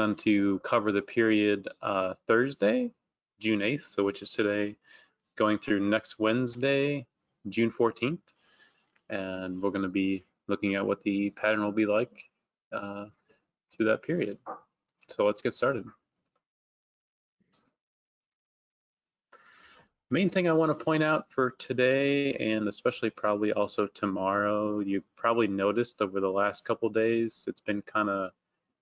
on to cover the period Thursday, June 8th, so which is today, going through next Wednesday, June 14th. And we're going to be looking at what the pattern will be like through that period. So let's get started. Main thing I want to point out for today, and especially probably also tomorrow, you probably noticed over the last couple days, it's been kind of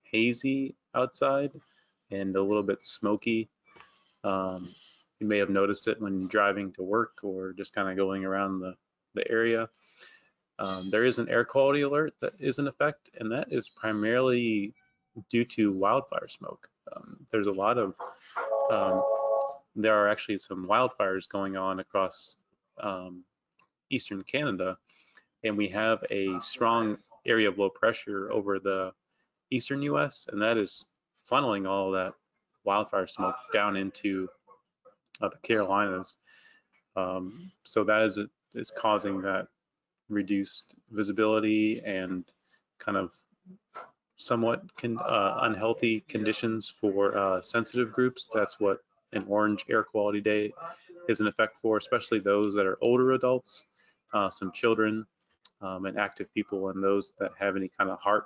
hazy outside and a little bit smoky. You may have noticed it when driving to work or just kind of going around the area. There is an air quality alert that is in effect, and that is primarily due to wildfire smoke. There's a lot of there are actually some wildfires going on across eastern Canada, and we have a strong area of low pressure over the eastern US, and that is funneling all that wildfire smoke down into the Carolinas. So that is causing that reduced visibility and kind of somewhat unhealthy conditions for sensitive groups. That's what an orange air quality day is in effect for, especially those that are older adults, some children, and active people, and those that have any kind of heart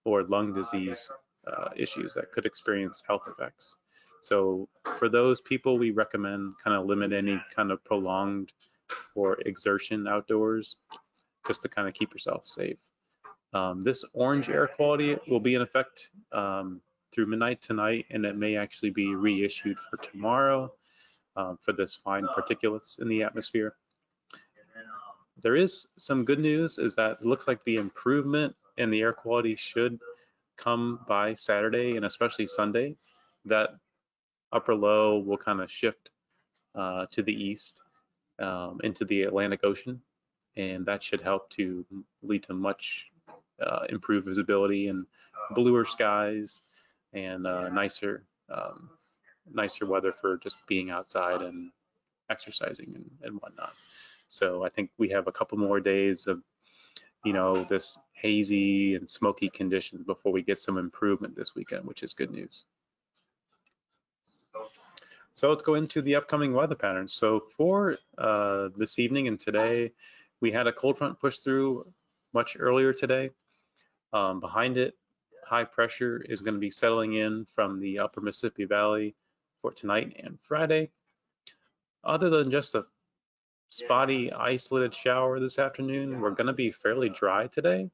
or lung disease issues that could experience health effects. So for those people, we recommend kind of limit any kind of prolonged or exertion outdoors, just to kind of keep yourself safe. This orange air quality will be in effect through midnight tonight, and it may actually be reissued for tomorrow for this fine particulates in the atmosphere. There is some good news, is that it looks like the improvement in the air quality should come by Saturday and especially Sunday. That upper low will kind of shift to the east into the Atlantic Ocean, and that should help to lead to much improved visibility and bluer skies and nicer weather for just being outside and exercising and whatnot. So I think we have a couple more days of, this hazy and smoky conditions before we get some improvement this weekend, which is good news. So let's go into the upcoming weather patterns. So for this evening and today, we had a cold front push through much earlier today. Behind it, high pressure is going to be settling in from the upper Mississippi Valley for tonight and Friday. Other than just a spotty isolated shower this afternoon, we're going to be fairly dry today,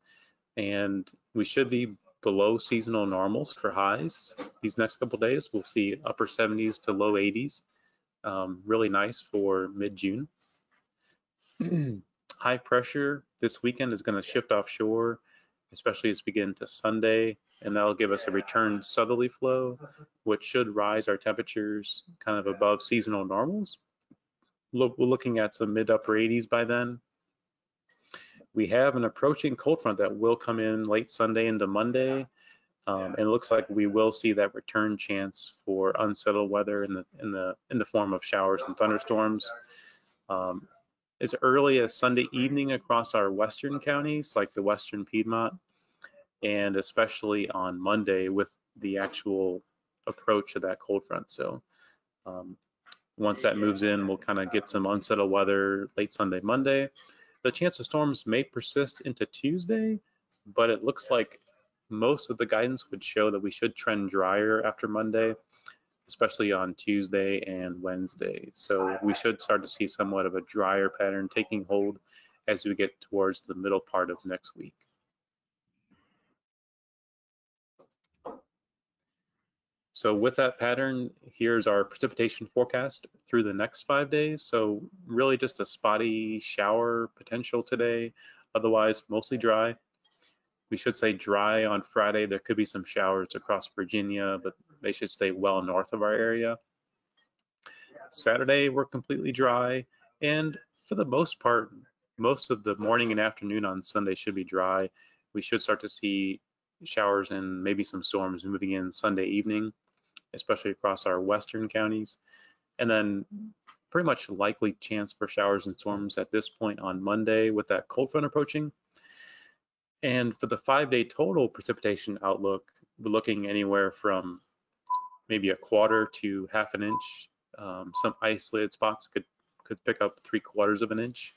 and we should be below seasonal normals for highs. These next couple days, we'll see upper 70s to low 80s. Really nice for mid-June. High pressure this weekend is going to shift offshore, especially as we get into Sunday, and that'll give us a return southerly flow, which should rise our temperatures kind of above seasonal normals. We're looking at some mid-upper 80s by then. We have an approaching cold front that will come in late Sunday into Monday, and it looks like we will see that return chance for unsettled weather in the form of showers and thunderstorms. As early as Sunday evening across our western counties, like the western Piedmont, and especially on Monday with the actual approach of that cold front. So once that moves in, we'll kind of get some unsettled weather late Sunday, Monday. The chance of storms may persist into Tuesday, but it looks like most of the guidance would show that we should trend drier after Monday, especially on Tuesday and Wednesday. So we should start to see somewhat of a drier pattern taking hold as we get towards the middle part of next week. So with that pattern, here's our precipitation forecast through the next 5 days. So really just a spotty shower potential today, otherwise mostly dry. We should say dry on Friday. There could be some showers across Virginia, but they should stay well north of our area. Saturday, we're completely dry, and for the most part, most of the morning and afternoon on Sunday should be dry. We should start to see showers and maybe some storms moving in Sunday evening, especially across our western counties. And then pretty much likely chance for showers and storms at this point on Monday with that cold front approaching. And for the 5-day total precipitation outlook, we're looking anywhere from maybe a quarter to half an inch. Some isolated spots could pick up 3/4 of an inch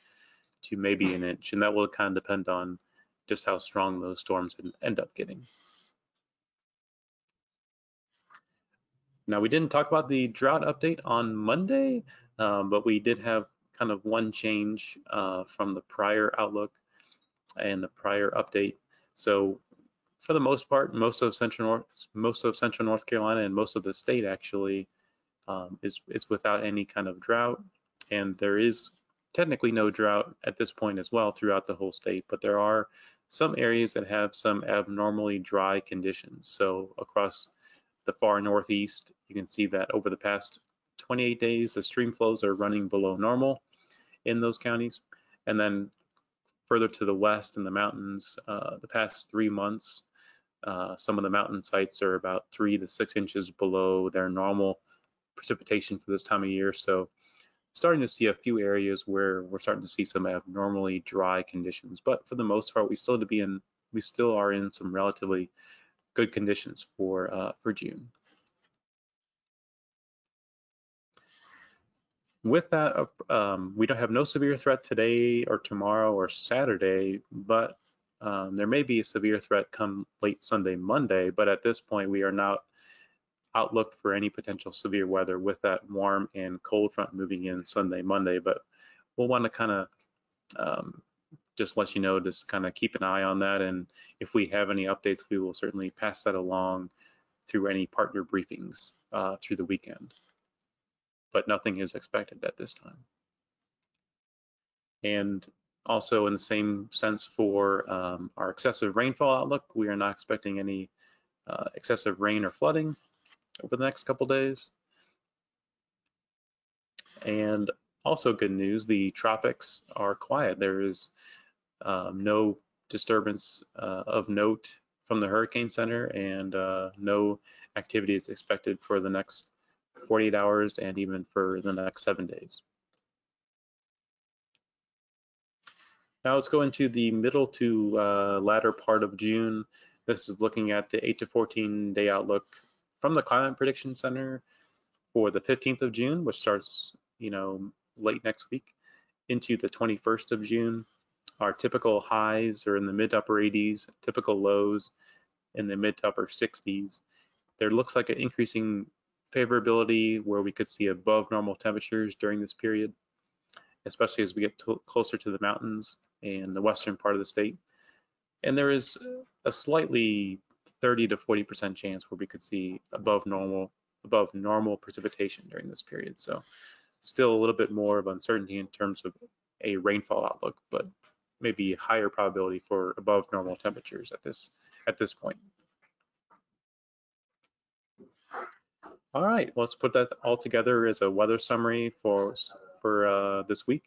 to maybe an inch, and that will kind of depend on just how strong those storms end up getting. Now, we didn't talk about the drought update on Monday, but we did have kind of one change from the prior outlook and the prior update. So for the most part, most of central North Carolina and most of the state actually is without any kind of drought, and there is technically no drought at this point as well throughout the whole state, but there are some areas that have some abnormally dry conditions. So across the far northeast, you can see that over the past 28 days, the stream flows are running below normal in those counties. And then further to the west in the mountains, the past 3 months, some of the mountain sites are about 3 to 6 inches below their normal precipitation for this time of year. So starting to see a few areas where we're starting to see some abnormally dry conditions, but for the most part, we still are in some relatively good conditions for June. With that, we don't have no severe threat today or tomorrow or Saturday, but there may be a severe threat come late Sunday, Monday, but at this point, we are not outlook for any potential severe weather with that warm and cold front moving in Sunday, Monday, but we'll want to kind of just let you know, just kind of keep an eye on that. And if we have any updates, we will certainly pass that along through any partner briefings through the weekend. But nothing is expected at this time. And also in the same sense for our excessive rainfall outlook, we are not expecting any excessive rain or flooding over the next couple days. And also good news, the tropics are quiet. There is no disturbance of note from the Hurricane Center, and no activity is expected for the next 48 hours and even for the next 7 days. Now let's go into the middle to latter part of June. This is looking at the 8 to 14 day outlook from the Climate Prediction Center for the 15th of June, which starts, late next week, into the 21st of June. Our typical highs are in the mid to upper 80s, typical lows in the mid to upper 60s. There looks like an increasing favorability where we could see above normal temperatures during this period, especially as we get closer to the mountains and the western part of the state. And there is a slightly 30 to 40% chance where we could see above normal precipitation during this period. So still a little bit more of uncertainty in terms of a rainfall outlook, but maybe higher probability for above normal temperatures at this point. All right, let's put that all together as a weather summary for this week.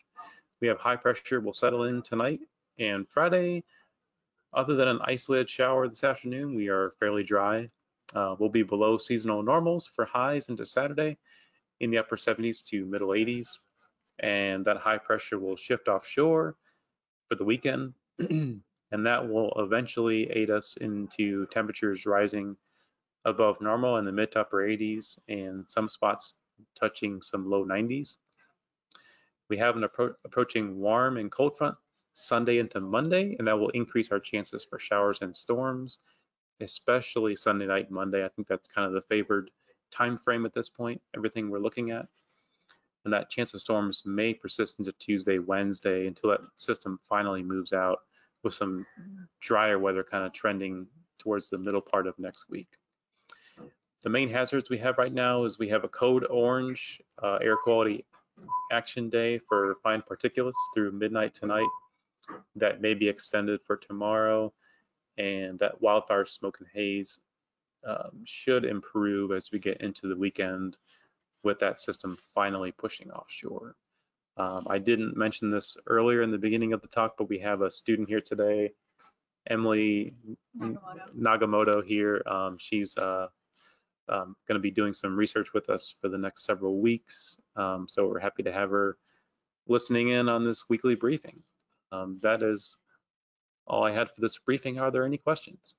We have high pressure will settle in tonight and Friday. Other than an isolated shower this afternoon, we are fairly dry. We'll be below seasonal normals for highs into Saturday in the upper 70s to middle 80s. And that high pressure will shift offshore for the weekend. And that will eventually aid us into temperatures rising above normal in the mid to upper 80s and some spots touching some low 90s. We have an approaching warm and cold front Sunday into Monday, and that will increase our chances for showers and storms, especially Sunday night, Monday. I think that's kind of the favored time frame at this point, everything we're looking at. And that chance of storms may persist into Tuesday, Wednesday until that system finally moves out with some drier weather kind of trending towards the middle part of next week. The main hazards we have right now is we have a code orange air quality action day for fine particulates through midnight tonight. That may be extended for tomorrow, and that wildfire smoke and haze should improve as we get into the weekend with that system finally pushing offshore. I didn't mention this earlier in the beginning of the talk, but we have a student here today, Emily Nagamoto here. She's going to be doing some research with us for the next several weeks. So we're happy to have her listening in on this weekly briefing. That is all I had for this briefing. Are there any questions?